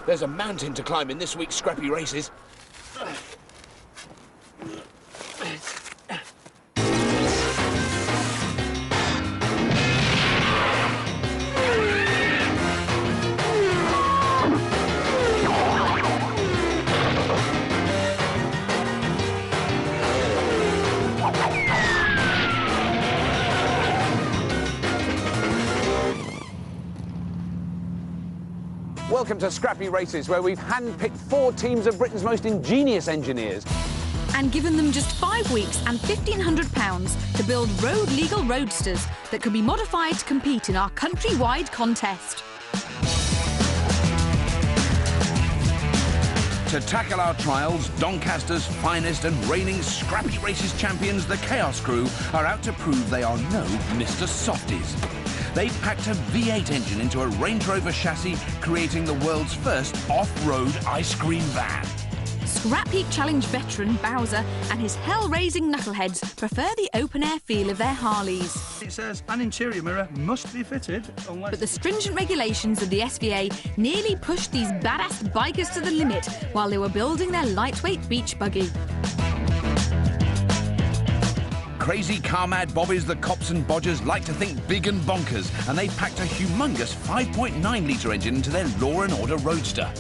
There's a mountain to climb in this week's Scrappy races. Welcome to Scrappy Races, where we've handpicked 4 teams of Britain's most ingenious engineers. And given them just 5 weeks and £1,500 to build road-legal roadsters that can be modified to compete in our country-wide contest. To tackle our trials, Doncaster's finest and reigning Scrappy Races champions, the Chaos Crew, are out to prove they are no Mr. Softies. They've packed a V8 engine into a Range Rover chassis, creating the world's first off-road ice cream van. Scrapheap Challenge veteran Bowser and his hell-raising knuckleheads prefer the open-air feel of their Harleys. It says an interior mirror must be fitted unless... But the stringent regulations of the SVA nearly pushed these badass bikers to the limit while they were building their lightweight beach buggy. Crazy car-mad bobbies, the cops and bodgers like to think big and bonkers, and they've packed a humongous 5.9-litre engine into their Law and Order Roadster.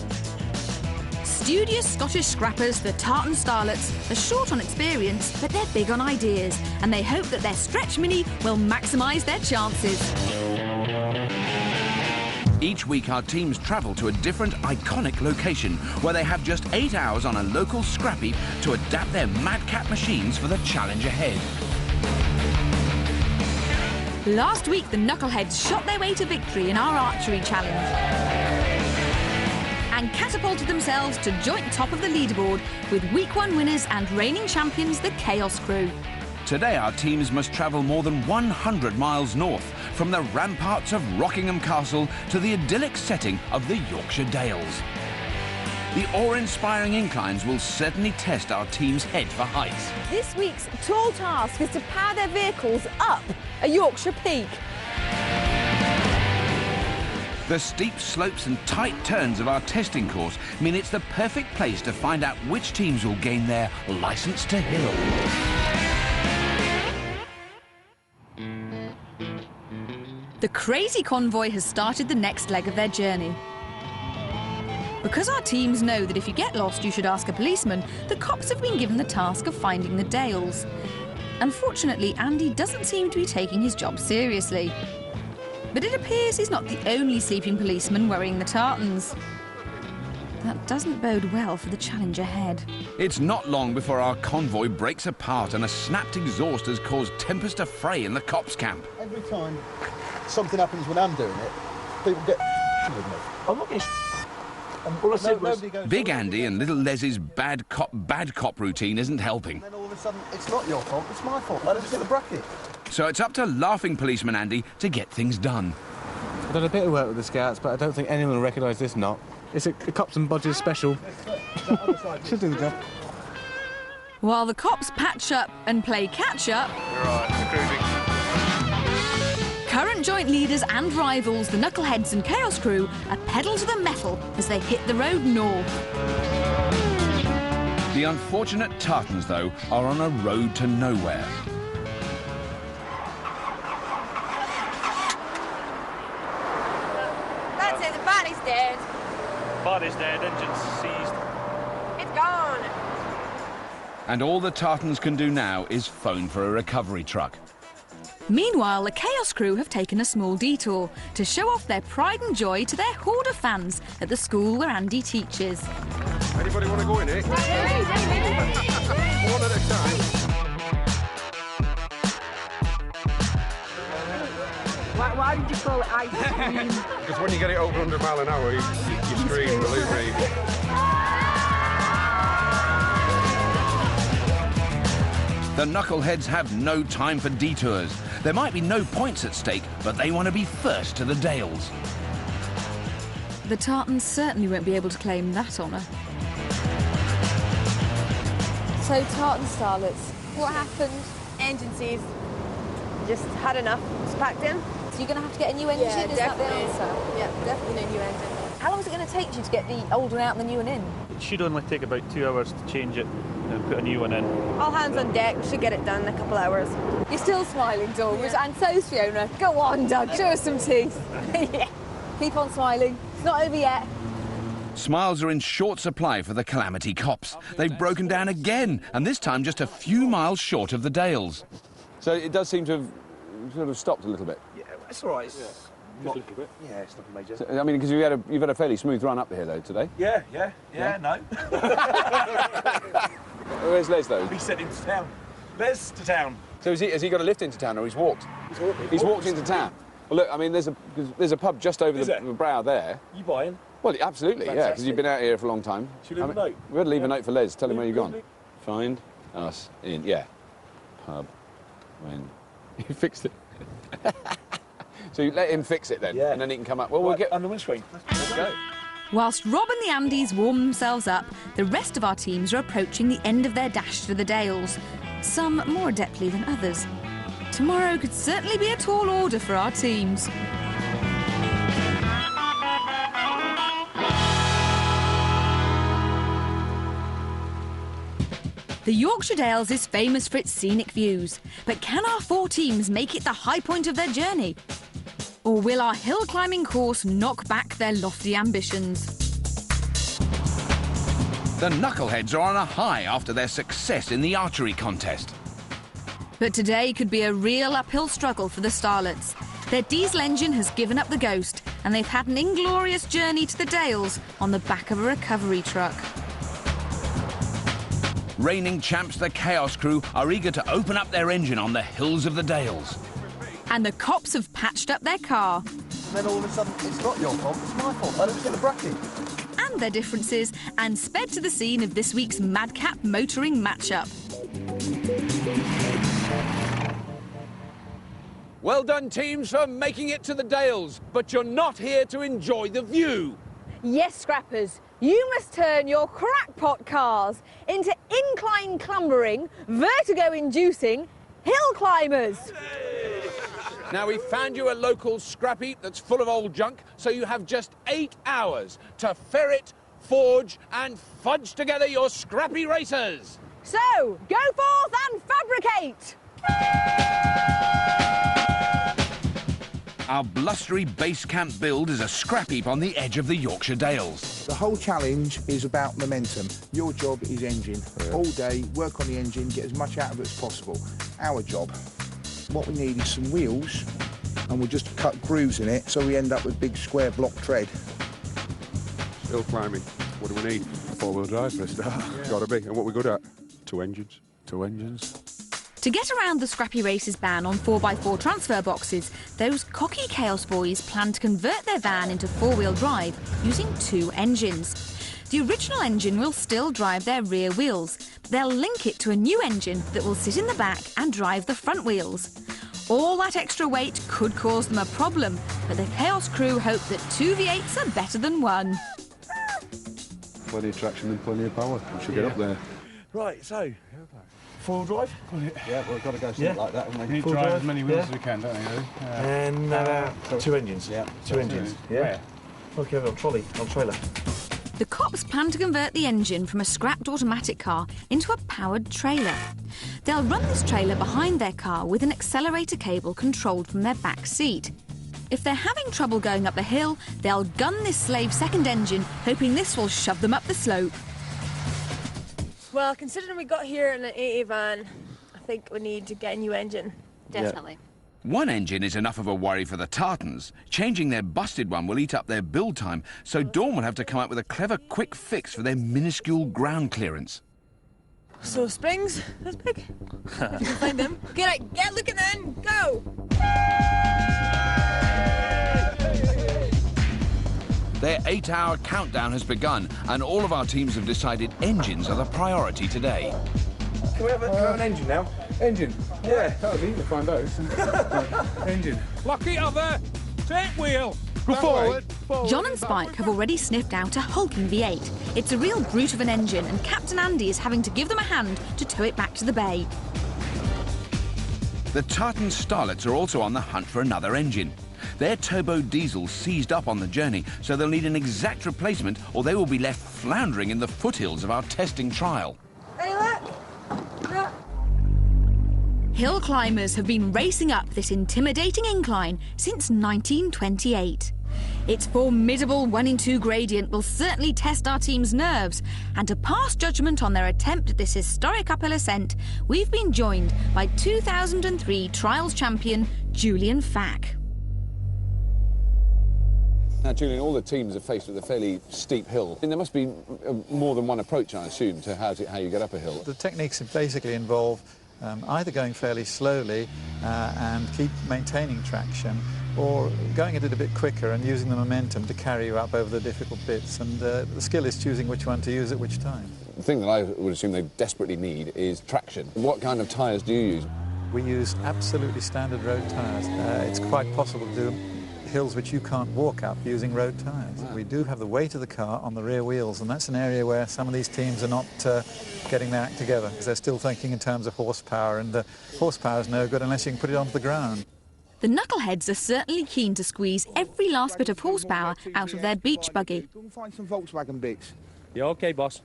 Studious Scottish scrappers, the Tartan Starlets, are short on experience, but they're big on ideas, and they hope that their stretch mini will maximise their chances. Each week our teams travel to a different iconic location where they have just 8 hours on a local Scrapheap to adapt their madcap machines for the challenge ahead. Last week the Knuckleheads shot their way to victory in our archery challenge and catapulted themselves to joint top of the leaderboard with Week 1 winners and reigning champions, the Chaos Crew. Today our teams must travel more than 100 miles north, from the ramparts of Rockingham Castle to the idyllic setting of the Yorkshire Dales. The awe-inspiring inclines will certainly test our team's head for heights. This week's tall task is to power their vehicles up a Yorkshire peak. The steep slopes and tight turns of our testing course mean it's the perfect place to find out which teams will gain their licence to hill. The crazy convoy has started the next leg of their journey. Because our teams know that if you get lost you should ask a policeman, the cops have been given the task of finding the Dales. Unfortunately, Andy doesn't seem to be taking his job seriously. But it appears he's not the only sleeping policeman worrying the tartans. That doesn't bode well for the challenge ahead. It's not long before our convoy breaks apart and a snapped exhaust has caused tempest affray in the cops' camp. Every time something happens when I'm doing it, people get with me. I'm not getting all I said was... Big Andy and little Les's bad cop routine isn't helping. And then all of a sudden, it's not your fault, it's my fault. I didn't see the bracket. So it's up to laughing policeman Andy to get things done. I've done a bit of work with the Scouts, but I don't think anyone will recognise this knot. It's a Cops and Bodgers special. Should do the job. While the cops patch up and play catch-up... You're right, recruiting. Current joint leaders and rivals, the Knuckleheads and Chaos Crew, are pedal to the metal as they hit the road north. The unfortunate tartans, though, are on a road to nowhere. That's it, the body's dead. Body's dead, engine's seized. It's gone. And all the tartans can do now is phone for a recovery truck. Meanwhile, the Chaos Crew have taken a small detour to show off their pride and joy to their horde of fans at the school where Andy teaches. Anybody want to go in it? One at a time. Why did you call it ice cream? Because when you get it over 100 mile an hour, you scream, believe me. The Knuckleheads have no time for detours. There might be no points at stake, but they want to be first to the Dales. The tartans certainly won't be able to claim that honour. So, Tartan Starlets, what happened? Engine seized. Just had enough. It's packed in. So you're going to have to get a new engine, is that the answer? Yeah, definitely a new engine. How long is it going to take you to get the old one out and the new one in? It should only take about 2 hours to change it and put a new one in. All hands on deck, should get it done in a couple hours. You're still smiling, Dawn, and so's Fiona. Go on, Doug, show us some teeth. Yeah. Keep on smiling. It's not over yet. Smiles are in short supply for the Calamity cops. They've broken down again, and this time just a few miles short of the Dales. So it does seem to have sort of stopped a little bit. Yeah, it's all right. It's not, a little bit. Yeah, it's nothing major. So, I mean, because you've had a fairly smooth run up here, though, today. Yeah, no. Where's Les, though? He's sent into town. Les to town. So has he got a lift into town, or he's walked? He's walked into town. Well, look, I mean, there's a pub just over the brow there. You buying? Well, absolutely, yeah, because you've been out here for a long time. Should we leave a note? We've got to leave a note for Les. Tell him where you've gone. Find us in, pub when you fixed it. So you let him fix it then, and then he can come up. Well, we'll get on the windscreen. Let's go. Whilst Rob and the Andys warm themselves up, the rest of our teams are approaching the end of their dash to the Dales, some more adeptly than others. Tomorrow could certainly be a tall order for our teams. The Yorkshire Dales is famous for its scenic views, but can our 4 teams make it the high point of their journey? Or will our hill climbing course knock back their lofty ambitions? The Knuckleheads are on a high after their success in the archery contest. But today could be a real uphill struggle for the Starlets. Their diesel engine has given up the ghost, and they've had an inglorious journey to the Dales on the back of a recovery truck. Reigning champs, the Chaos Crew, are eager to open up their engine on the hills of the Dales. And the cops have patched up their car. Then all of a sudden, it's not your fault, it's my fault. I didn't get the bracket. And their differences, and sped to the scene of this week's madcap motoring matchup. Well done, teams, for making it to the Dales, but you're not here to enjoy the view. Yes, Scrappers, you must turn your crackpot cars into incline clambering, vertigo-inducing hill climbers. Now, we've found you a local Scrapheap that's full of old junk, so you have just 8 hours to ferret, forge and fudge together your Scrappy racers. So, go forth and fabricate! Our blustery base camp build is a Scrapheap on the edge of the Yorkshire Dales. The whole challenge is about momentum. Your job is engine. All day, work on the engine, get as much out of it as possible. Our job. What we need is some wheels, and we'll just cut grooves in it so we end up with big square block tread. Hill climbing. What do we need? 4-wheel drive for a start. Yeah. Gotta be. And what we're good at? 2 engines. 2 engines. To get around the Scrappy Races ban on 4x4 transfer boxes, those cocky Chaos boys plan to convert their van into 4-wheel drive using 2 engines. The original engine will still drive their rear wheels, but they'll link it to a new engine that will sit in the back and drive the front wheels. All that extra weight could cause them a problem, but the Chaos Crew hope that 2 V8s are better than 1. Plenty of traction and plenty of power. We should get up there. Right, so 4-wheel drive? Yeah, we've got to go something like that, haven't we? We need to drive as many wheels as we can, don't we, really? And 2 engines. Yeah. 2 engines. Yeah. Okay, on trailer. The cops plan to convert the engine from a scrapped automatic car into a powered trailer. They'll run this trailer behind their car with an accelerator cable controlled from their back seat. If they're having trouble going up the hill, they'll gun this slave second engine, hoping this will shove them up the slope. Well, considering we got here in an 80 van, I think we need to get a new engine. Definitely. One engine is enough of a worry for the Tartans. Changing their busted one will eat up their build time, so Dawn will have to come up with a clever quick fix for their minuscule ground clearance. So springs, that's big. If you can find them. Get looking then, go! Their 8-hour countdown has begun, and all of our teams have decided engines are the priority today. Can we have an engine now? Engine? Yeah. That would be easy to find out. Engine. Lucky other! Take wheel! Go forward. John and Spike have already sniffed out a hulking V8. It's a real brute of an engine, and Captain Andy is having to give them a hand to tow it back to the bay. The Tartan Starlets are also on the hunt for another engine. Their turbo diesel seized up on the journey, so they'll need an exact replacement or they will be left floundering in the foothills of our testing trial. Hey, look! Look! Hill climbers have been racing up this intimidating incline since 1928. Its formidable 1 in 2 gradient will certainly test our team's nerves, and to pass judgment on their attempt at this historic uphill ascent, we've been joined by 2003 trials champion Julian Fack. Now, Julian, all the teams are faced with a fairly steep hill. And there must be more than one approach, I assume, to how you get up a hill. The techniques basically involve either going fairly slowly and keep maintaining traction, or going a little bit quicker and using the momentum to carry you up over the difficult bits. And the skill is choosing which one to use at which time. The thing that I would assume they desperately need is traction. What kind of tyres do you use? We use absolutely standard road tyres. It's quite possible to do hills which you can't walk up using road tyres. Wow. We do have the weight of the car on the rear wheels, and that's an area where some of these teams are not getting their act together, because they're still thinking in terms of horsepower, and horsepower is no good unless you can put it onto the ground. The knuckleheads are certainly keen to squeeze every last bit of horsepower out of their beach buggy. Go and find some Volkswagen bits. Yeah, OK, boss.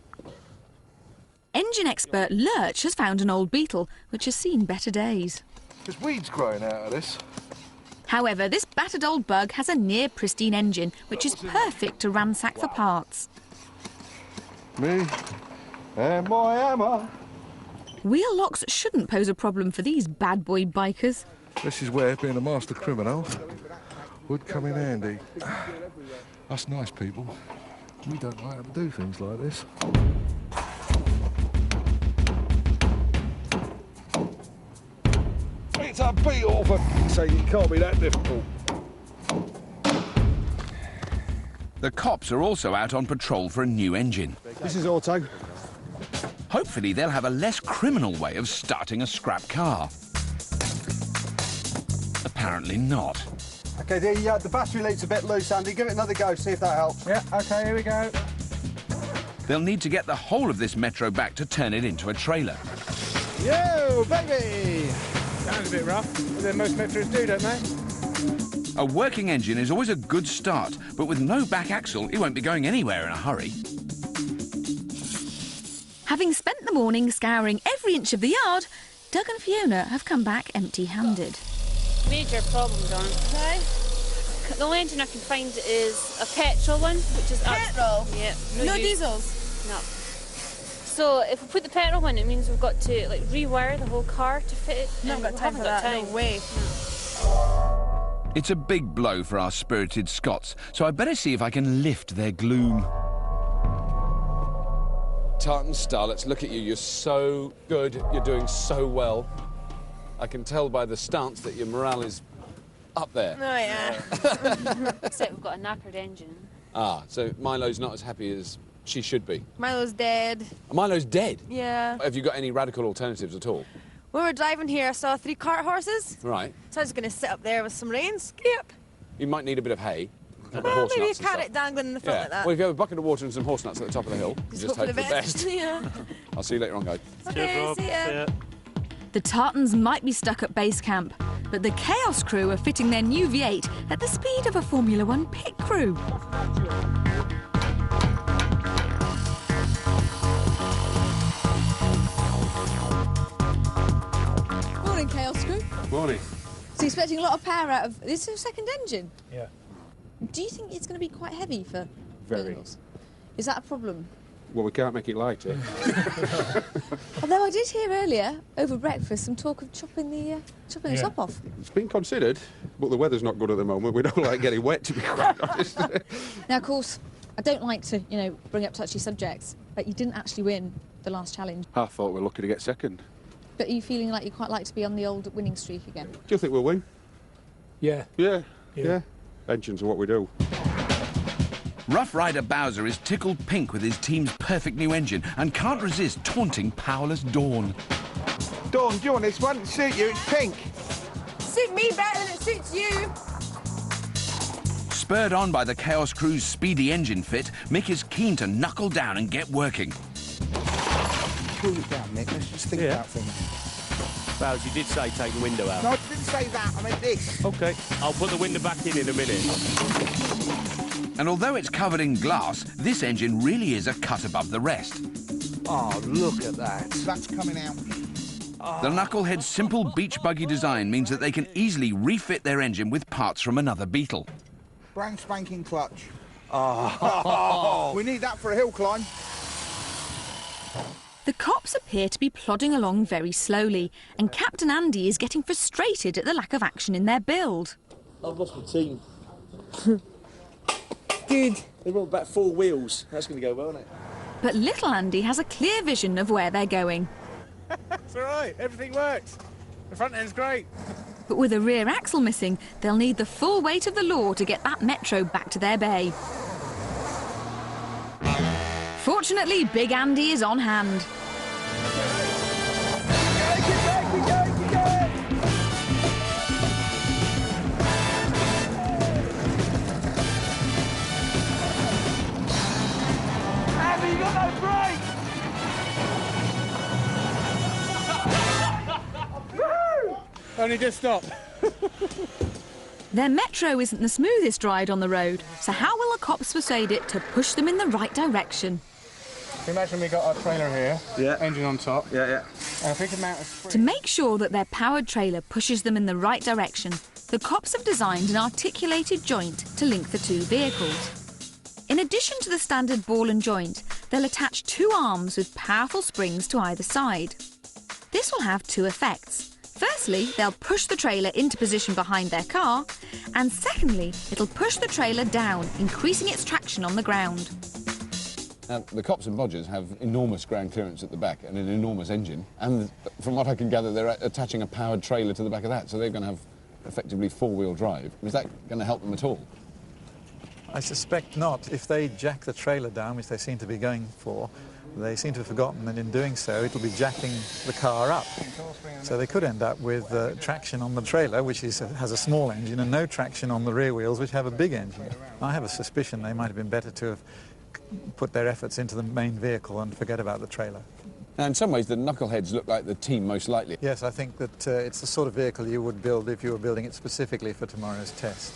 Engine expert Lurch has found an old Beetle, which has seen better days. There's weeds growing out of this. However, this battered old bug has a near-pristine engine, which is perfect to ransack for parts. Me and my hammer. Wheel locks shouldn't pose a problem for these bad boy bikers. This is where being a master criminal would come in handy. Us nice people, we don't like to do things like this. It's a Beetle, for f***'s sake, it can't be that difficult. The cops are also out on patrol for a new engine. This is auto. Hopefully they'll have a less criminal way of starting a scrap car. Apparently not. OK, the battery leak's a bit loose, Andy. Give it another go, see if that helps. Yeah, OK, here we go. They'll need to get the whole of this Metro back to turn it into a trailer. Yo, baby! Sounds a bit rough, but then most Metros do, don't they? A working engine is always a good start, but with no back axle, it won't be going anywhere in a hurry. Having spent the morning scouring every inch of the yard, Doug and Fiona have come back empty-handed. Major problem, John. Okay. The only engine I can find is a petrol one, which is petrol. Yeah. No diesels. No. So if we put the petrol one, it means we've got to like rewire the whole car to fit it. No, got time for that. No way. No. It's a big blow for our spirited Scots, so I better see if I can lift their gloom. Tartan Starlets, look at you. You're so good. You're doing so well. I can tell by the stance that your morale is up there. Oh, yeah. Except we've got a knackered engine. Ah, so Milo's not as happy as she should be. Milo's dead. Milo's dead? Yeah. Have you got any radical alternatives at all? When we were driving here, I saw 3 cart horses. Right. So I was going to sit up there with some reins. Yep. You might need a bit of hay. Well, maybe a carrot dangling in the front like that. Well, if you have a bucket of water and some horse nuts at the top of the hill, just hope for the best. Yeah. I'll see you later on, guys. Okay, see ya. The Tartans might be stuck at base camp, but the Chaos crew are fitting their new V8 at the speed of a Formula 1 pit crew. Morning, Chaos crew. Morning. So you're expecting a lot of power out of... This is a second engine? Yeah. Do you think it's going to be quite heavy for Very. vehicles? Is that a problem? Well, we can't make it lighter. Although I did hear earlier, over breakfast, some talk of chopping the top off. It's been considered, but the weather's not good at the moment. We don't like getting wet, to be quite honest. Now, of course, I don't like to, bring up touchy subjects, but you didn't actually win the last challenge. I thought we were lucky to get second. But are you feeling like you quite like to be on the old winning streak again? Do you think we'll win? Yeah. Yeah. Engines are what we do. Rough Rider Bowser is tickled pink with his team's perfect new engine and can't resist taunting powerless Dawn. Dawn, do you want this one? Suit you, it's pink. Suit me better than it suits you. Spurred on by the Chaos crew's speedy engine fit, Mick is keen to knuckle down and get working. Cool it down, Nick. Let's just think about things. Bowes, you did say take the window out. No, I didn't say that. I meant this. OK, I'll put the window back in a minute. And although it's covered in glass, this engine really is a cut above the rest. Oh, look at that. That's coming out. The Knucklehead's simple beach buggy design means that they can easily refit their engine with parts from another Beetle. Brand spanking clutch. Oh. We need that for a hill climb. The cops appear to be plodding along very slowly, and Captain Andy is getting frustrated at the lack of action in their build. I've lost my team. Good. They've got about 4 wheels. That's going to go well, isn't it? But little Andy has a clear vision of where they're going. It's all right, everything works. The front end's great. But with a rear axle missing, they'll need the full weight of the law to get that Metro back to their bay. Fortunately, Big Andy is on hand. Andy, you got no brakes! Only just stopped. Their Metro isn't the smoothest ride on the road, so how will the cops persuade it to push them in the right direction? Imagine we got our trailer here, engine on top. Yeah. And if we can mount a spring... To make sure that their powered trailer pushes them in the right direction, the cops have designed an articulated joint to link the two vehicles. In addition to the standard ball and joint, they'll attach 2 arms with powerful springs to either side. This will have 2 effects. Firstly, they'll push the trailer into position behind their car, and secondly, it'll push the trailer down, increasing its traction on the ground. Now, the Cops and Bodgers have enormous ground clearance at the back and an enormous engine, and from what I can gather, they're attaching a powered trailer to the back of that, so they're going to have effectively 4-wheel drive. Is that going to help them at all? I suspect not. If they jack the trailer down, which they seem to be going for, they seem to have forgotten that in doing so it'll be jacking the car up. So they could end up with traction on the trailer, which has a small engine, and no traction on the rear wheels, which have a big engine. I have a suspicion they might have been better to have put their efforts into the main vehicle and forget about the trailer. Now, in some ways, the Knuckleheads look like the team most likely. Yes, I think that it's the sort of vehicle you would build if you were building it specifically for tomorrow's test.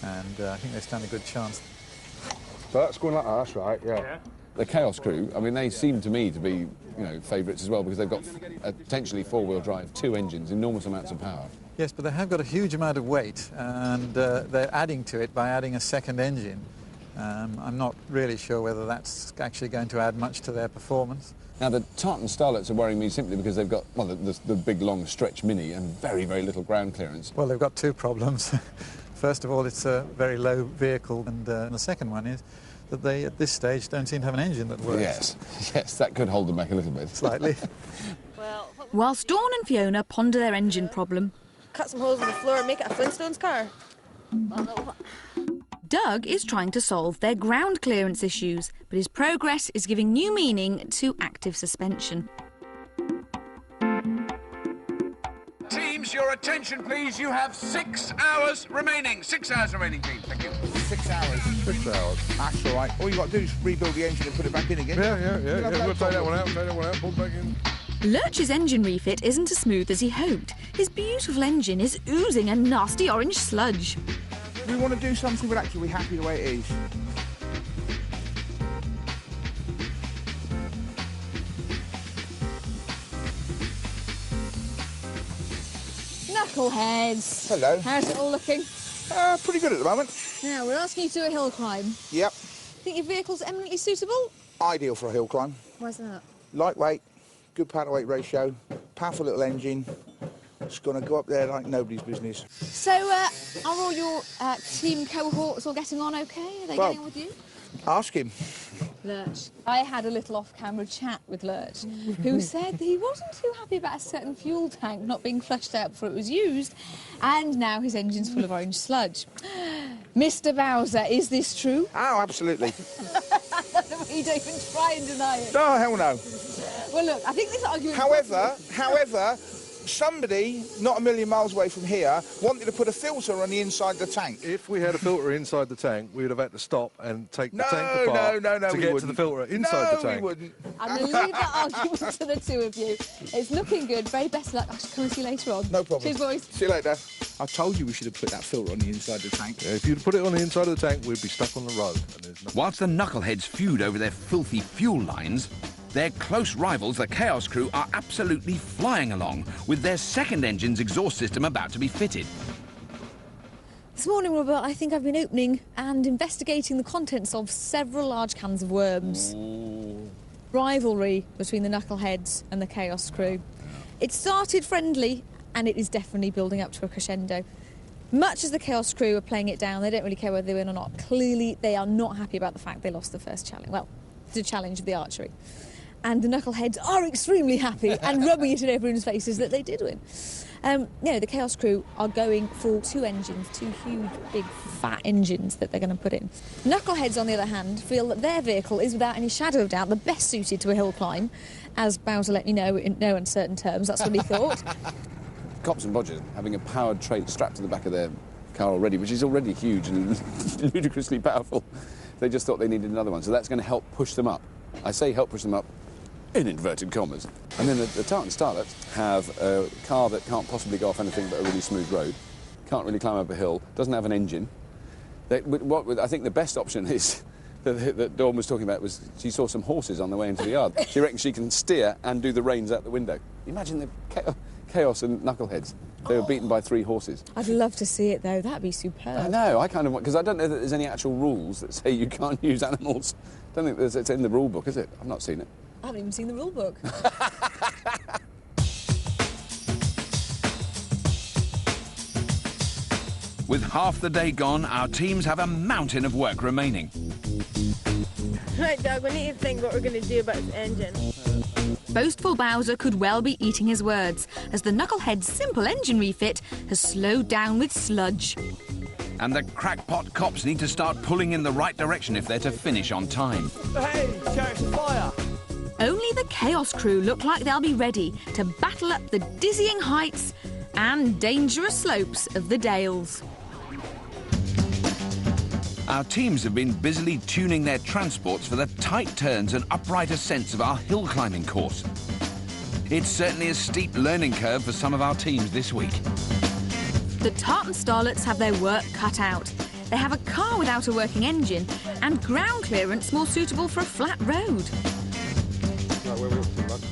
And I think they stand a good chance. So that's going like that, that's right, yeah. The Chaos crew, I mean, they seem to me to be, you know, favourites as well because they've got potentially 4-wheel drive, 2 engines, enormous amounts of power. Yes, but they have got a huge amount of weight, and they're adding to it by adding a second engine. I'm not really sure whether that's actually going to add much to their performance. Now, the Tartan Starlets are worrying me simply because they've got, well, the big, long stretch Mini and very, very little ground clearance. Well, they've got 2 problems. First of all, it's a very low vehicle, and the second one is that they, at this stage, don't seem to have an engine that works. Yes, that could hold them back a little bit. Slightly. Whilst Dawn and Fiona ponder their engine problem, Cut some holes in the floor and make it a Flintstones car. Doug is trying to solve their ground clearance issues, but his progress is giving new meaning to active suspension. Teams, your attention, please. You have 6 hours remaining. 6 hours remaining, team. Thank you. 6 hours. 6 hours. That's all right. All you got to do is rebuild the engine and put it back in again. Yeah. We'll take that one out, put it back in. Lurch's engine refit isn't as smooth as he hoped. His beautiful engine is oozing a nasty orange sludge. We want to do something, but actually we're happy the way it is. Knuckleheads. Hello. How's it all looking? Pretty good at the moment. Now, we're asking you to do a hill climb. Yep. Think your vehicle's eminently suitable? Ideal for a hill climb. Why's that? Lightweight, good power to weight ratio, powerful little engine. It's going to go up there like nobody's business. So, are all your team cohorts all getting on okay? Are they getting on with you? Ask him. Lurch. I had a little off-camera chat with Lurch, who said that he wasn't too happy about a certain fuel tank not being flushed out before it was used, and now his engine's full of orange sludge. Mr. Bowser, is this true? Oh, absolutely. You don't even try and deny it. No, hell no. Well, look, I think this argument... However, somebody, not a million miles away from here, wanted to put a filter on the inside of the tank. If we had a filter inside the tank, we'd have had to stop and take the tank apart to get to the filter inside the tank. No, we wouldn't. I'm going to leave that argument to the two of you. It's looking good. Very best of luck. I should come and see you later on. No problem. Cheers, boys. See you later. I told you we should have put that filter on the inside of the tank. Yeah, if you'd put it on the inside of the tank, we'd be stuck on the road. Whilst the knuckleheads feud over their filthy fuel lines, their close rivals, the Chaos Crew, are absolutely flying along, with their second engine's exhaust system about to be fitted. This morning, Robert, I think I've been opening and investigating the contents of several large cans of worms. Rivalry between the knuckleheads and the Chaos Crew. It started friendly, and it is definitely building up to a crescendo. Much as the Chaos Crew are playing it down, they don't really care whether they win or not. Clearly, they are not happy about the fact they lost the first challenge. Well, the challenge of the archery. And the knuckleheads are extremely happy and rubbing it in everyone's faces that they did win. The Chaos Crew are going for two engines, two huge, big, fat engines that they're going to put in. Knuckleheads, on the other hand, feel that their vehicle is, without any shadow of doubt, the best suited to a hill climb. As Bowser let you know in no uncertain terms, that's what he thought. Cops and Bodgers having a powered trailer strapped to the back of their car already, which is already huge and ludicrously powerful. They just thought they needed another one, so that's going to help push them up. I say help push them up in inverted commas. And then the Tartan Starlets have a car that can't possibly go off anything but a really smooth road, can't really climb up a hill, doesn't have an engine. I think the best option is that Dawn was talking about was she saw some horses on the way into the yard. She reckons she can steer and do the reins out the window. Imagine the Chaos and Knuckleheads. They were beaten by 3 horses. I'd love to see it, though. That'd be superb. I know, I kind of want... Because I don't know that there's any actual rules that say you can't use animals. I don't think it's in the rule book, is it? I've not seen it. I haven't even seen the rule book. With half the day gone, our teams have a mountain of work remaining. Right, Doug, we need to think what we're going to do about this engine. Boastful Bowser could well be eating his words, as the Knucklehead's simple engine refit has slowed down with sludge. And the crackpot cops need to start pulling in the right direction if they're to finish on time. Hey, chariots of fire! Only the Chaos Crew look like they'll be ready to battle up the dizzying heights and dangerous slopes of the Dales. Our teams have been busily tuning their transports for the tight turns and upright ascents of our hill climbing course. It's certainly a steep learning curve for some of our teams this week. The Tartan Starlets have their work cut out. They have a car without a working engine and ground clearance more suitable for a flat road.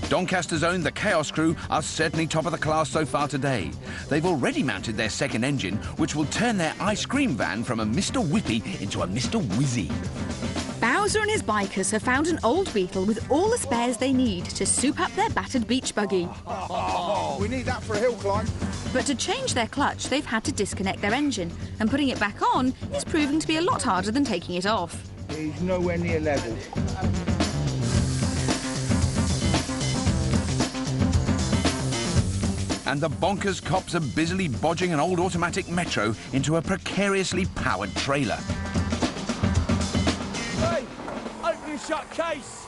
Doncaster's own, the Chaos Crew, are certainly top of the class so far today. They've already mounted their second engine, which will turn their ice cream van from a Mr. Whippy into a Mr. Whizzy. Bowser and his bikers have found an old Beetle with all the spares they need to soup up their battered beach buggy. We need that for a hill climb. But to change their clutch, they've had to disconnect their engine, and putting it back on is proving to be a lot harder than taking it off. He's nowhere near level. And the bonkers cops are busily bodging an old automatic Metro into a precariously powered trailer. Hey, open your shut case!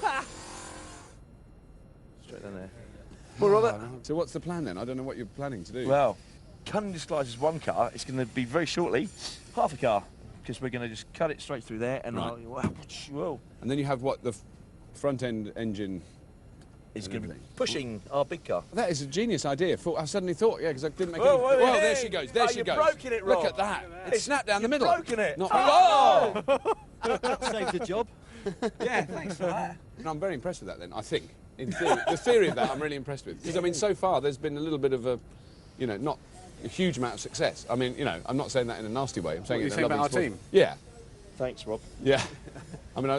Ha! Straight down there. Well, Robert, so what's the plan then? I don't know what you're planning to do. Well, cunning disguise is one car. It's going to be very shortly half a car, because we're going to just cut it straight through there and Right. whoa. And then you have what, the front end engine is going to be pushing our big car. That is a genius idea. I suddenly thought, yeah, because I didn't make Whoa, any... wait, Well, hey, there she goes, there she you've goes. broken it, Rob. Look at that. It's snapped down the middle. Broken it. Not That saved the job. Yeah, thanks for that. And I'm very impressed with that then, I think. In theory, the theory of that I'm really impressed with. Because, I mean, so far there's been a little bit of a, not a huge amount of success. I mean, I'm not saying that in a nasty way. I'm saying What, it you in a saying lovely about our sport. team? Yeah. Thanks, Rob. Yeah. I mean,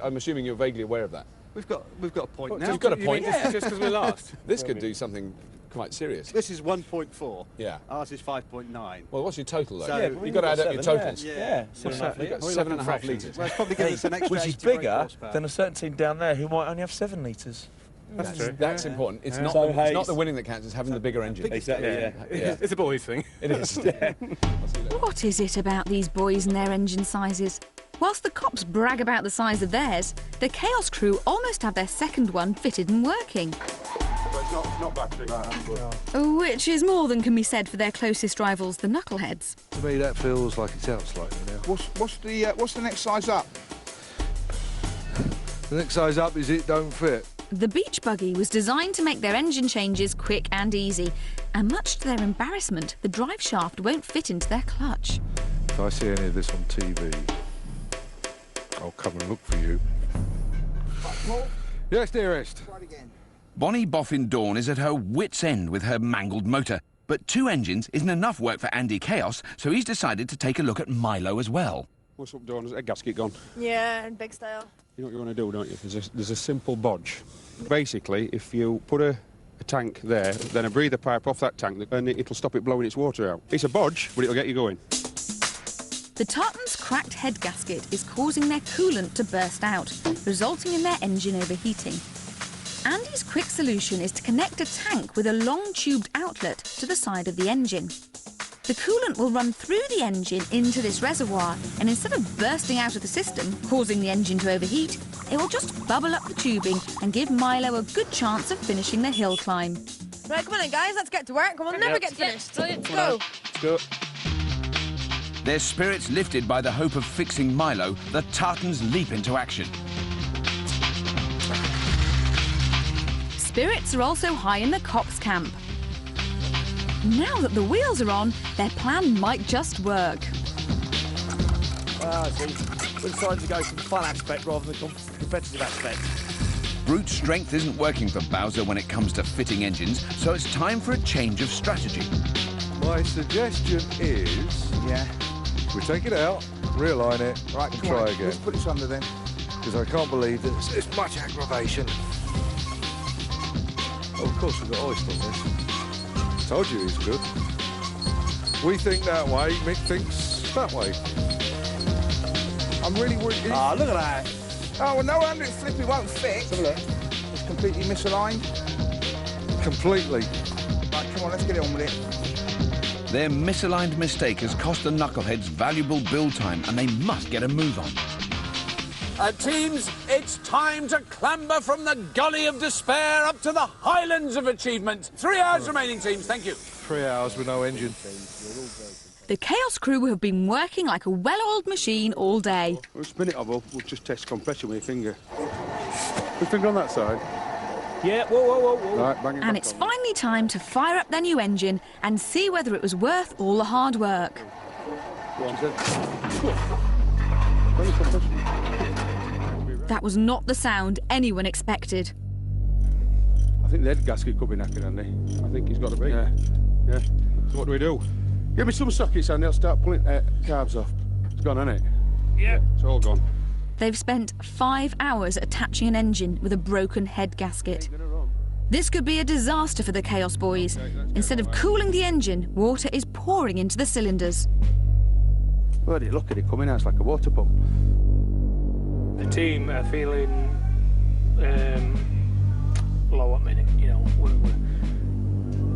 I'm assuming you're vaguely aware of that. We've got a point now. You've got a point. Just because we're last? This could do something quite serious. This is 1.4. Yeah. Ours is 5.9. Well, what's your total, though? So you've got to add up your totals. Yeah. You've got 7.5 litres. Well, it's probably giving us an extra Which is 80 brake bigger horsepower. than a certain team down there who might only have 7 litres. That's true. That's important. It's not. So, It's not the winning that counts. It's having the bigger engine. Exactly. Yeah. It's a boys thing. It is. What is it about these boys and their engine sizes? Whilst the cops brag about the size of theirs, the Chaos Crew almost have their second one fitted and working. not battery. Which is more than can be said for their closest rivals, the Knuckleheads. To me, that feels like it's out slightly now. What's the next size up? The next size up is it don't fit. The beach buggy was designed to make their engine changes quick and easy, and much to their embarrassment, the drive shaft won't fit into their clutch. If I see any of this on TV, I'll come and look for you. Yes, dearest. Bonnie Boffin Dawn is at her wit's end with her mangled motor, but 2 engines isn't enough work for Andy Chaos, so he's decided to take a look at Milo as well. What's up, Dawn? Is a gasket gone? Yeah, and big style. You know what you want to do, don't you? There's a simple bodge. Basically, if you put a tank there, then a breather pipe off that tank, and it'll stop it blowing its water out. It's a bodge, but it'll get you going. The Tartan's cracked head gasket is causing their coolant to burst out, resulting in their engine overheating. Andy's quick solution is to connect a tank with a long tubed outlet to the side of the engine. The coolant will run through the engine into this reservoir, and instead of bursting out of the system, causing the engine to overheat, it will just bubble up the tubing and give Milo a good chance of finishing the hill climb. Right, come on then, guys, let's get to work. We'll never get finished. Let's go. Let's go. Their spirits lifted by the hope of fixing Milo, the Tartans leap into action. Spirits are also high in the cops camp. Now that the wheels are on, their plan might just work. Ah, I see. We decided to go for the fun aspect rather than the competitive aspect. Brute strength isn't working for Bowser when it comes to fitting engines, so it's time for a change of strategy. My suggestion is... Yeah. We take it out, realign it, Right, and come try on, again. let's put this under then. Because I can't believe that there's this much aggravation. Oh, of course, we've got hoist on this. Told you he's good. We think that way, Mick thinks that way. I'm really worried. Ah, look at that. Oh, well, no wonder it flippy won't fit. Have a look. It's completely misaligned. Completely. Right, come on, let's get on with it. Their misaligned mistake has cost the Knuckleheads valuable build time, and they must get a move on. Teams, it's time to clamber from the gully of despair up to the highlands of achievement. 3 hours remaining, teams. Thank you. 3 hours with no engine. The Chaos crew have been working like a well-oiled machine all day. We'll spin it over. We'll just test compression with your finger. Your finger on that side. Yeah, whoa. Right, bang it And back it's on. finally time to fire up their new engine and see whether it was worth all the hard work. Go on, Ted. Bang it compression. That was not the sound anyone expected. I think the head gasket could be knackered, Andy. I think he's got to be. Yeah. So what do we do? Give me some sockets, Andy. I'll start pulling carbs off. It's gone, hasn't it? Yeah. It's all gone. They've spent 5 hours attaching an engine with a broken head gasket. This could be a disaster for the Chaos Boys. Instead of cooling the engine, water is pouring into the cylinders. Bloody look at it coming out. It's like a water pump. The team are feeling low at minute. You know,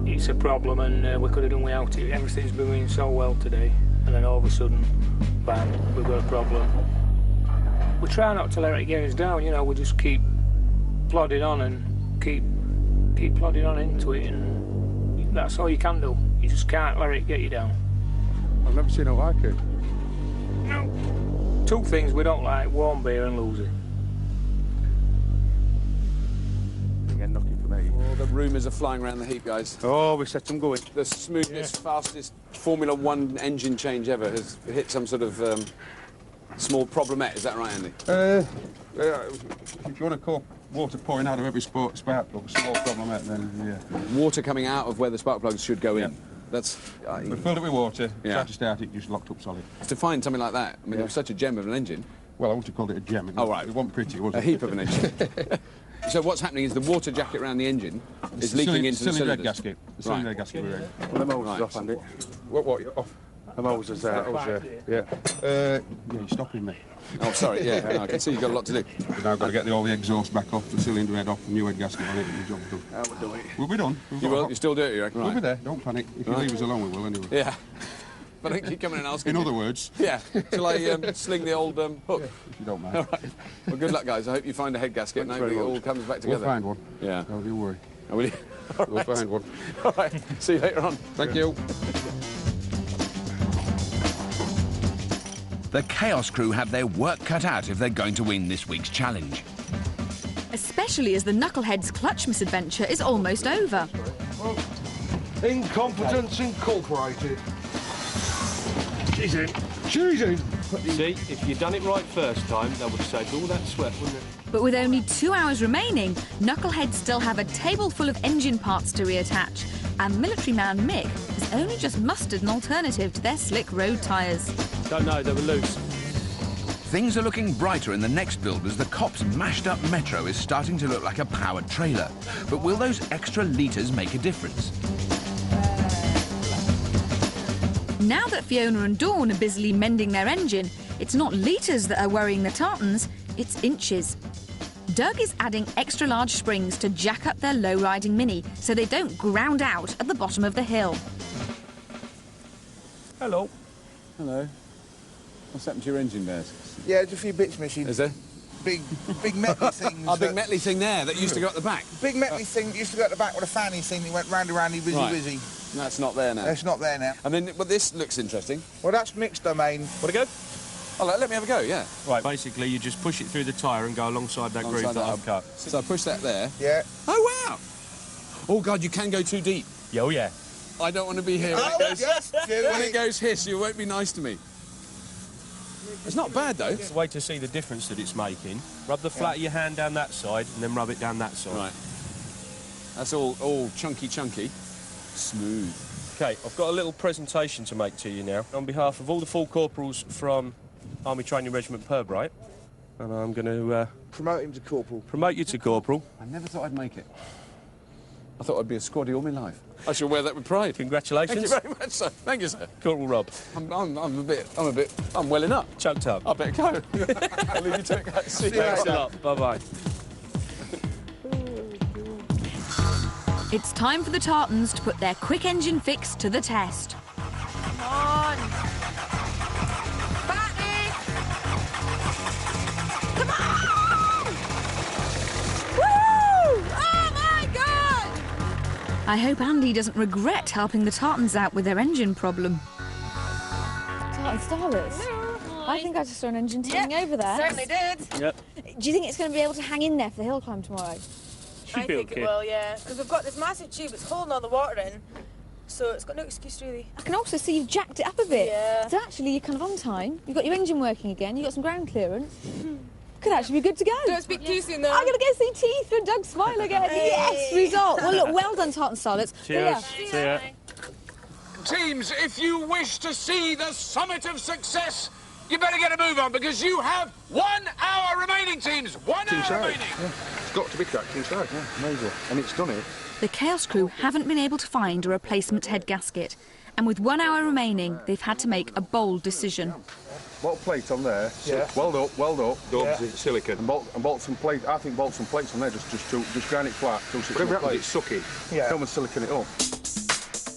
it's a problem, and we could have done without it. Everything's been going so well today, and then all of a sudden, bang, we've got a problem. We try not to let it get us down. You know, we just keep plodding on and keep plodding on into it, and that's all you can do. You just can't let it get you down. I've never seen it like it. No. 2 things we don't like: warm beer and losing. Again, knocking for me. Oh, the rumours are flying around the heap, guys. Oh, we set them going. The smoothest, fastest Formula 1 engine change ever has hit some sort of small problemette. Is that right, Andy? If you want to call water pouring out of every spark plug, small problemette, then yeah. Water coming out of where the spark plugs should go in. That's... We filled it with water, Yeah. tried to start it, just locked up solid. To find something like that, I mean, it was such a gem of an engine. Well, I wouldn't have called it a gem. Oh, right. It wasn't pretty, was it? A heap of an engine. So what's happening is the water jacket around the engine is leaking into the cylinder cylinders. gasket. The cylinder gasket we're in. Well, the hose is off, Andy. What, off? The hose is there. Yeah, you're stopping me. Oh, sorry, yeah. No, I can see you've got a lot to do. We've now got to get all the exhaust back off, the cylinder head off, the new head gasket on it, and the job's done. We'll do it. We'll be done. You will? You still do it, you reckon? We'll Right. be there, don't panic. If you leave us alone, we will anyway. Yeah. But I think you come in and ask In me. other words. Yeah. Shall I sling the old hook? If you don't mind. All right. Well, good luck, guys. I hope you find a head gasket and I hope it all comes back together. We'll find one. Yeah. Don't you worry. Oh, will you? We'll find one. All right, see you later on. Thank you. The Chaos Crew have their work cut out if they're going to win this week's challenge. Especially as the Knuckleheads clutch misadventure is almost over. Incompetence Incorporated. She's in. She's in. See, if you'd done it right first time, that would have saved all that sweat, wouldn't it? But with only 2 hours remaining, Knuckleheads still have a table full of engine parts to reattach, and military man Mick has only just mustered an alternative to their slick road tyres. Don't know, they were loose. Things are looking brighter in the next build as the cops' mashed-up Metro is starting to look like a powered trailer. But will those extra litres make a difference? Now that Fiona and Dawn are busily mending their engine, it's not litres that are worrying the tartans, it's inches. Doug is adding extra-large springs to jack up their low-riding Mini so they don't ground out at the bottom of the hill. Hello. Hello. What's happened to your engine there? Yeah, there's a few bits missing. Is there? Big metal things. A big metally thing there that used to go at the back? Big metally thing that used to go at the back with a fanny thing that went round and round, whizzy Right. whizzy. That's not there now. That's not there now. And then, but this looks interesting. Well, that's mixed domain. Want to go? Oh, let me have a go, yeah. Right, basically you just push it through the tyre and go alongside that groove that I've cut. So I push that there. Yeah. Oh, wow! Oh, God, you can go too deep. Yeah, oh, yeah. I don't want to be here when it goes, when it goes hiss. You won't be nice to me. It's not bad, though. It's a way to see the difference that it's making. Rub the flat of your hand down that side and then rub it down that side. Right. That's all chunky. Smooth. OK, I've got a little presentation to make to you now. On behalf of all the full corporals from Army Training Regiment Purbright, and I'm going to... promote him to corporal. Promote you to corporal. I never thought I'd make it. I thought I'd be a squaddy all my life. I shall wear that with pride. Congratulations. Thank you very much, sir. Thank you, sir. Corporal Rob. I'm welling up. Choked up. I better go. I'll leave you to it. See you Thanks a later. lot. Bye-bye. It's time for the tartans to put their quick engine fix to the test. Come on. Batty. Come on. Woo! Oh, my God. I hope Andy doesn't regret helping the tartans out with their engine problem. Tartan Starlets? I think I just saw an engine turning over there. Certainly did. Yep. Do you think it's going to be able to hang in there for the hill climb tomorrow? I think it will, yeah. Because we've got this massive tube that's holding all the water in, so it's got no excuse really. I can also see you've jacked it up a bit. Yeah. So actually you're kind of on time. You've got your engine working again. You've got some ground clearance. Could actually be good to go. Don't speak too soon though. I'm going to go see teeth and Doug smile again. Hey. Yes, result. Well, look, well done, Tartan Starlets. Cheers. See ya. Teams, if you wish to see the summit of success, you better get a move on because you have 1 hour remaining, teams. 1 hour remaining. Yeah. It's got to be cracked inside. Yeah, amazing. And it's done it. The Chaos Crew haven't been able to find a replacement head gasket, and with 1 hour remaining, they've had to make a bold decision. Bolt plate on there. Yeah. Weld up. Dubs in silicon. And bolt some plate. I think bolt some plates on there just grind it flat. Whatever happens, it's sucky. Yeah. Come and silicon it up.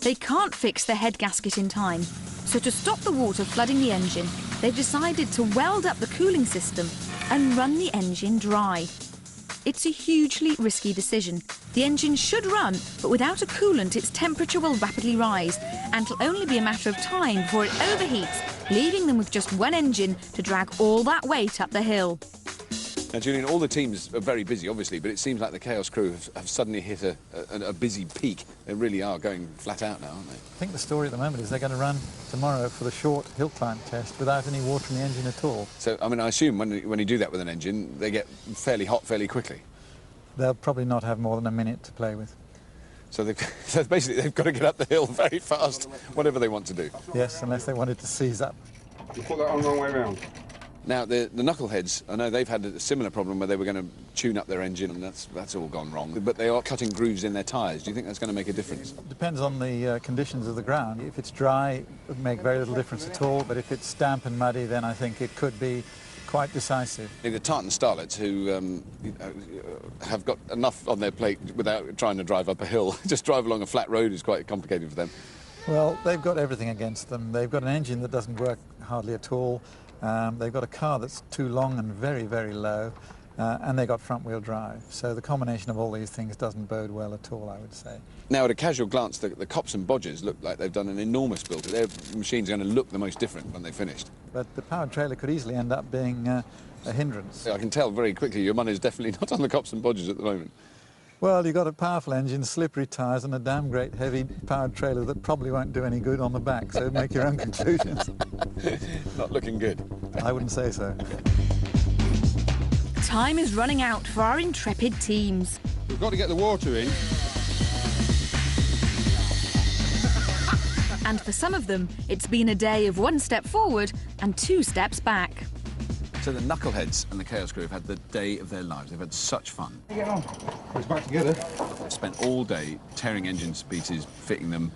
They can't fix the head gasket in time, so to stop the water flooding the engine, they've decided to weld up the cooling system and run the engine dry. It's a hugely risky decision. The engine should run, but without a coolant, its temperature will rapidly rise, and it'll only be a matter of time before it overheats, leaving them with just one engine to drag all that weight up the hill. Now, Julian, all the teams are very busy, obviously, but it seems like the Chaos Crew have suddenly hit a busy peak. They really are going flat out now, aren't they? I think the story at the moment is they're going to run tomorrow for the short hill climb test without any water in the engine at all. So, I mean, I assume when you do that with an engine, they get fairly hot fairly quickly. They'll probably not have more than a minute to play with. So, so basically they've got to get up the hill very fast, whatever they want to do. Yes, unless they wanted to seize up. You put that on the wrong way round. Now, the Knuckleheads, I know they've had a similar problem where they were going to tune up their engine, and that's all gone wrong. But they are cutting grooves in their tyres. Do you think that's going to make a difference? Depends on the conditions of the ground. If it's dry, it would make very little difference at all, but if it's damp and muddy, then I think it could be quite decisive. The Tartan Starlets, who have got enough on their plate without trying to drive up a hill, just drive along a flat road is quite complicated for them. Well, they've got everything against them. They've got an engine that doesn't work hardly at all. They've got a car that's too long and very, very low. and they got front-wheel drive. So the combination of all these things doesn't bode well at all, I would say. Now, at a casual glance, the Cops and Bodgers look like they've done an enormous build. Their machines are going to look the most different when they're finished. But the powered trailer could easily end up being a hindrance. I can tell very quickly your money is definitely not on the Cops and Bodgers at the moment. Well, you've got a powerful engine, slippery tyres, and a damn great heavy powered trailer that probably won't do any good on the back, so make your own conclusions. Not looking good. I wouldn't say so. Time is running out for our intrepid teams. We've got to get the water in. And for some of them, it's been a day of 1 step forward and 2 steps back. So the Knuckleheads and the Chaos Crew have had the day of their lives. They've had such fun. Get on. It's back together. Spent all day tearing engines to pieces, fitting them,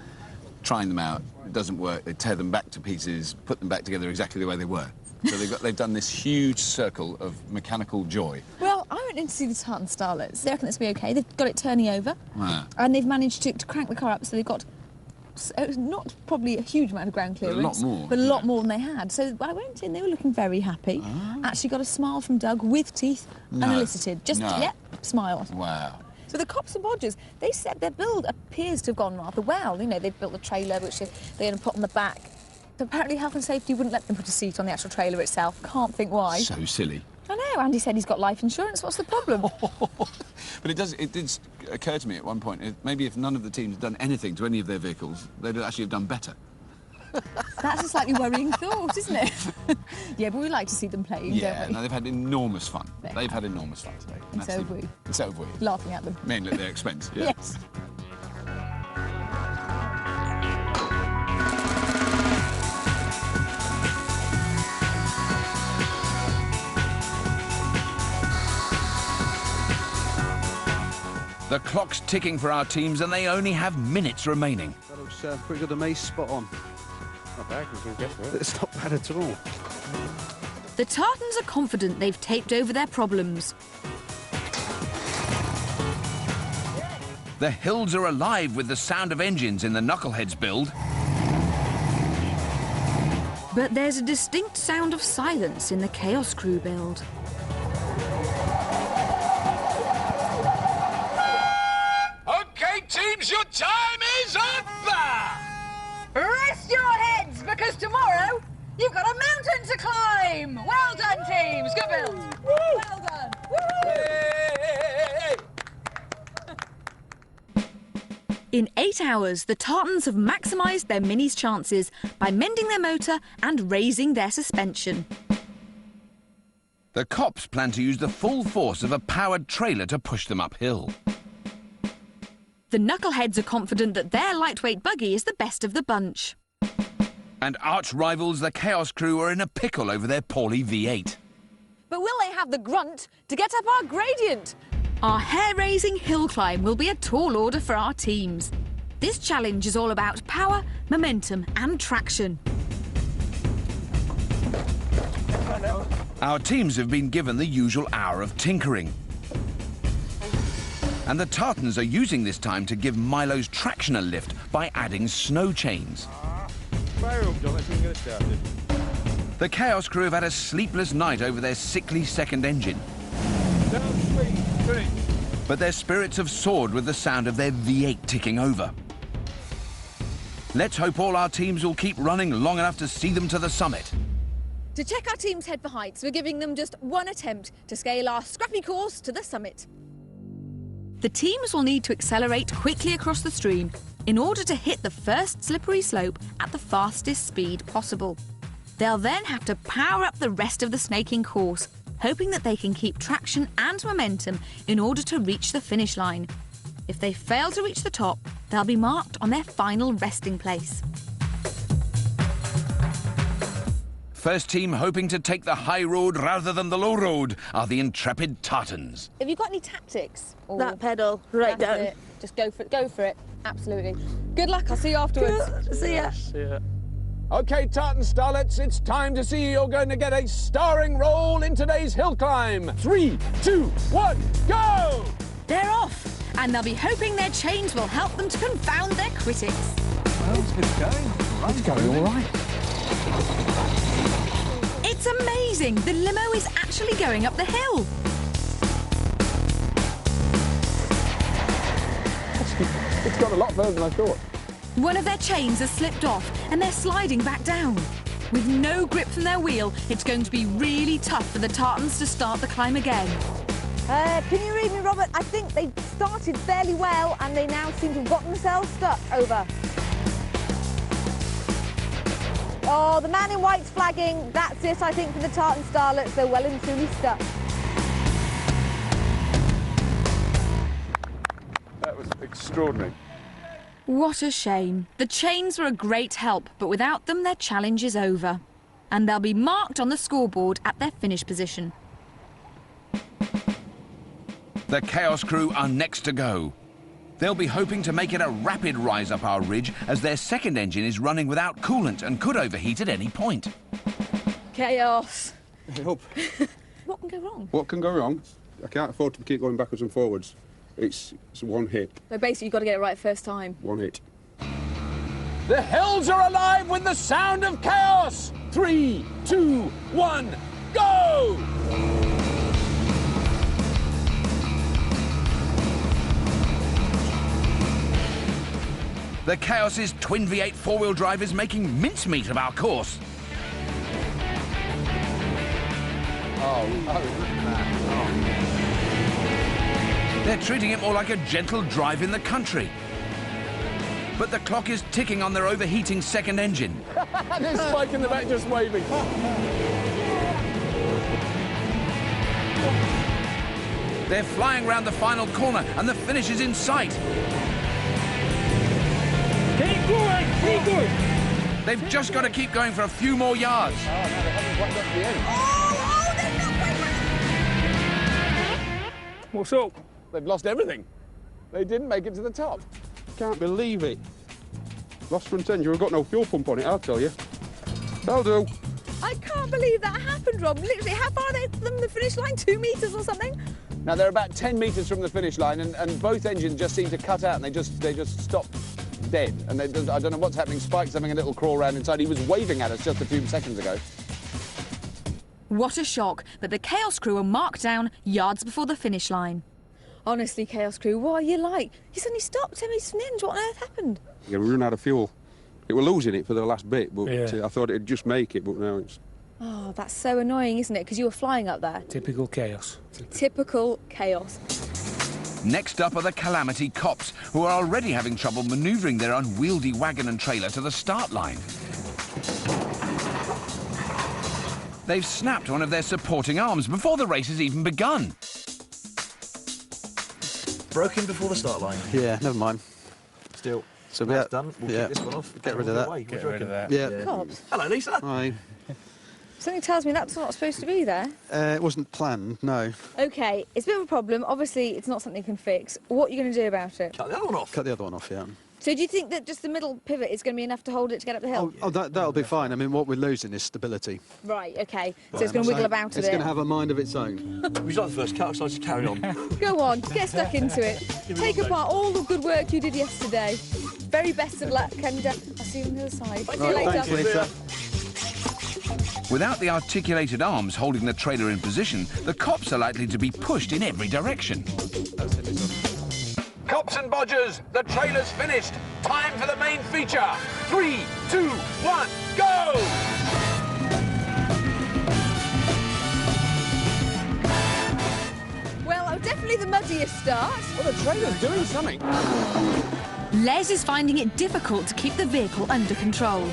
trying them out. It doesn't work. They tear them back to pieces, put them back together exactly the way they were. So they've done this huge circle of mechanical joy. Well, I went in to see the Tartan Starlets. They reckon it's going to be OK. They've got it turning over. Wow. And they've managed to crank the car up, so they've got not probably a huge amount of ground clearance, but a lot more than they had. So I went in, they were looking very happy. Actually got a smile from Doug with teeth, unelicited. Just, smile. Wow. So the Cops and Bodgers, they said their build appears to have gone rather well. You know, they've built a trailer which they're going to put on the back. So apparently Health and Safety wouldn't let them put a seat on the actual trailer itself. Can't think why. So silly. I know, Andy said he's got life insurance. What's the problem? But it did occur to me at one point, maybe if none of the teams had done anything to any of their vehicles, they'd actually have done better. That's a slightly worrying thought, isn't it? Yeah, but we like to see them playing, don't we? No, they've had enormous fun. They've had enormous fun today. And so have we. And so have we. Laughing at them. Mainly at their expense, yeah. Yes. The clock's ticking for our teams and they only have minutes remaining. That looks pretty good to me, spot on. Not bad, you can get for it. It's not bad at all. The Tartans are confident they've taped over their problems. The hills are alive with the sound of engines in the Knuckleheads build. But there's a distinct sound of silence in the Chaos Crew build. OK, teams, your time is up! Rest your heads, because tomorrow you've got a mountain to climb. Well done, teams. Good build. Woo. Well done. Woo. In 8 hours, the Tartans have maximised their Mini's chances by mending their motor and raising their suspension. The Cops plan to use the full force of a powered trailer to push them uphill. The Knuckleheads are confident that their lightweight buggy is the best of the bunch. And arch rivals, the Chaos Crew, are in a pickle over their poorly V8. But will they have the grunt to get up our gradient? Our hair-raising hill climb will be a tall order for our teams. This challenge is all about power, momentum and traction. Our teams have been given the usual hour of tinkering. And the Tartans are using this time to give Milo's traction a lift by adding snow chains. Fire up, John, let's get it started. The Chaos Crew have had a sleepless night over their sickly second engine. But their spirits have soared with the sound of their V8 ticking over. Let's hope all our teams will keep running long enough to see them to the summit. To check our team's head for heights, we're giving them just one attempt to scale our Scrappy course to the summit. The teams will need to accelerate quickly across the stream in order to hit the first slippery slope at the fastest speed possible. They'll then have to power up the rest of the snaking course, hoping that they can keep traction and momentum in order to reach the finish line. If they fail to reach the top, they'll be marked on their final resting place. First team hoping to take the high road rather than the low road are the intrepid Tartans. Have you got any tactics? That pedal, right down. It. Just go for it. Go for it. Absolutely. Good luck. I'll see you afterwards. See ya. See ya. OK, Tartan Starlets, it's time to see you're going to get a starring role in today's hill climb. 3, 2, 1, go! They're off, and they'll be hoping their chains will help them to confound their critics. Well, it's going. It's going all right. It's amazing! The limo is actually going up the hill. It's got a lot further than I thought. One of their chains has slipped off and they're sliding back down. With no grip from their wheel, it's going to be really tough for the tartans to start the climb again. Can you read me, Robert? I think they started fairly well and they now seem to have got themselves stuck. Over. Oh, the man in white's flagging. That's it, I think, for the tartan starlets. They're well and truly stuck. That was extraordinary. What a shame. The chains were a great help, but without them, their challenge is over. And they'll be marked on the scoreboard at their finish position. The Chaos crew are next to go. They'll be hoping to make it a rapid rise up our ridge as their second engine is running without coolant and could overheat at any point. Chaos. Help. What can go wrong? What can go wrong? I can't afford to keep going backwards and forwards. It's one hit. So basically, you've got to get it right first time. One hit. The hills are alive with the sound of chaos. 3, 2, 1, go! The Chaos's twin V8 four-wheel drive is making mincemeat of our course. Oh, look at that. They're treating it more like a gentle drive in the country. But the clock is ticking on their overheating second engine. There's Spike in the back just waving. They're flying round the final corner and the finish is in sight. Keep going, keep going. They've just got to keep going for a few more yards. Oh, no, they haven't quite got to the end. What's up? They've lost everything. They didn't make it to the top. Can't believe it. Lost front engine. We've got no fuel pump on it, I'll tell you. That'll do. I can't believe that happened, Rob. Literally, how far are they from the finish line? 2 metres or something? Now, they're about 10 metres from the finish line, and both engines just seem to cut out, and they just stop dead. And I don't know what's happening. Spike's having a little crawl around inside. He was waving at us just a few seconds ago. What a shock, but the Chaos crew are marked down yards before the finish line. Honestly, Chaos crew, what are you like? You suddenly stopped 10 metres from the end. What on earth happened? Yeah, we ran out of fuel. It were losing it for the last bit, but Yeah. I thought it'd just make it, but now it's... Oh, that's so annoying, isn't it? Because you were flying up there. Typical chaos. Typical chaos. Next up are the Calamity Cops, who are already having trouble manoeuvring their unwieldy wagon and trailer to the start line. They've snapped one of their supporting arms before the race has even begun. Broken before the start line. Yeah, never mind. Still. So that's done. We'll yeah, get this one off. Get rid of that. Get rid of that. Yeah. Cops. Hello, Lisa. Hi. Something tells me that's not supposed to be there. It wasn't planned, no. OK, it's a bit of a problem. Obviously, it's not something you can fix. What are you going to do about it? Cut the other one off. Cut the other one off, yeah. So do you think that just the middle pivot is going to be enough to hold it to get up the hill? Oh, that'll be fine. I mean, what we're losing is stability. Right, OK. So it's going to wiggle about a bit. It's going to have a mind of its own. Would you like the first cut, so I just carry on? Go on, get stuck into it. Take apart all the good work you did yesterday. Very best of luck, and I'll see you on the other side. See you later. Thanks, Lisa. Without the articulated arms holding the trailer in position, the cops are likely to be pushed in every direction. Cops and Bodgers, the trailer's finished. Time for the main feature. 3, 2, 1, go! Well, definitely the muddiest start. Well, the trailer's doing something. Les is finding it difficult to keep the vehicle under control.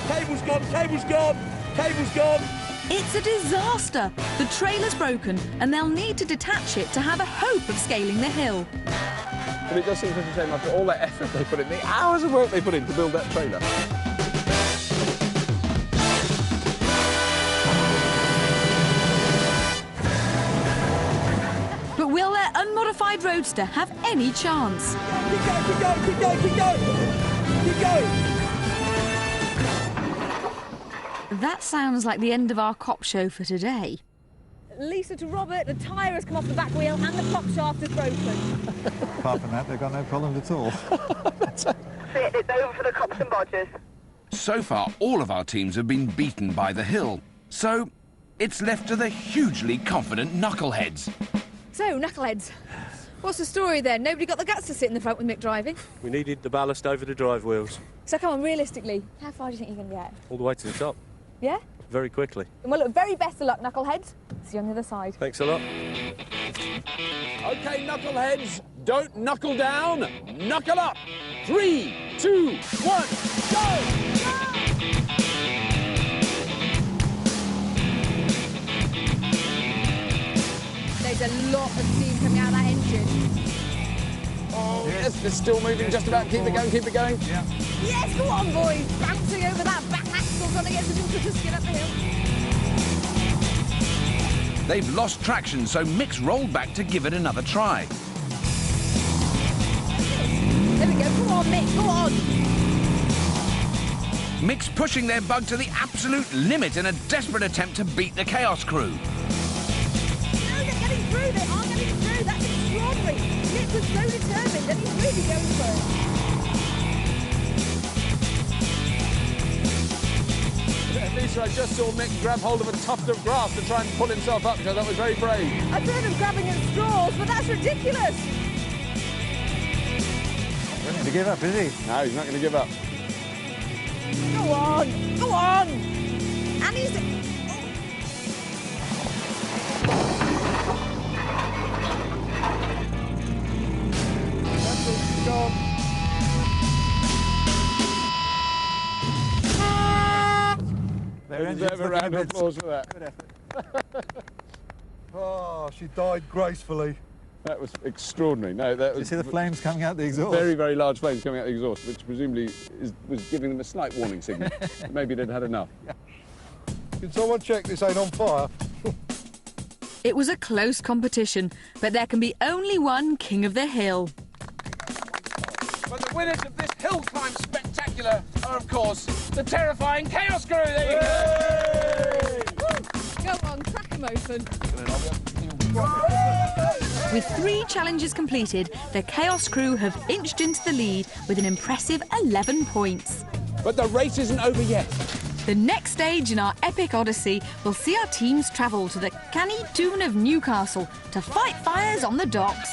Cable's gone, cable's gone, cable's gone. It's a disaster. The trailer's broken and they'll need to detach it to have a hope of scaling the hill. But it does seem such a shame after all that effort they put in, the hours of work they put in to build that trailer. But will their unmodified Roadster have any chance? Keep going, keep going, keep going, keep going. Keep going. That sounds like the end of our cop show for today. Lisa to Robert, the tyre has come off the back wheel and the prop shaft is broken. Apart from that, they've got no problems at all. It's over for the Cops and Bodgers. So far, all of our teams have been beaten by the hill. So, it's left to the hugely confident knuckleheads. So, knuckleheads, What's the story then? Nobody got the guts to sit in the front with Mick driving? We needed the ballast over the drive wheels. So come on, realistically, how far do you think you're going to get? All the way to the top. Yeah? Very quickly. Well, look, very best of luck, knuckleheads. See you on the other side. Thanks a lot. OK, knuckleheads, don't knuckle down, knuckle up. 3, 2, 1, go! There's a lot of steam coming out of that engine. Oh, yes, it's still moving just about. Keep it going, keep it going. Yeah. Yes, go on, boys. Bouncing over that back axle, got to get some impetus to get up the hill. They've lost traction, so Mick's rolled back to give it another try. There we go. Go on, Mick, go on. Mick's pushing their bug to the absolute limit in a desperate attempt to beat the Chaos Crew. Through, they are getting through. That's extraordinary. Mick was so determined and he's really going for it. Lisa, I just saw Mick grab hold of a tuft of grass to try and pull himself up, which I thought was very brave. I've heard him grabbing at straws, but that's ridiculous. Not willing to give up, is he? No, he's not going to give up. Go on, go on. And he's... Deserve a round of applause for that. Good effort. Oh, she died gracefully. That was extraordinary. No, that was. You see the flames coming out the exhaust? Very, very large flames coming out the exhaust, which presumably was giving them a slight warning signal. Maybe they'd had enough. Can someone check this ain't on fire? It was a close competition, but there can be only one king of the hill. But the winners of this hill climb spectacular are, of course, the terrifying Chaos Crew. There you go. Go on, crack 'em open. With 3 challenges completed, the Chaos Crew have inched into the lead with an impressive 11 points. But the race isn't over yet. The next stage in our epic odyssey will see our teams travel to the canny tune of Newcastle to fight fires on the docks.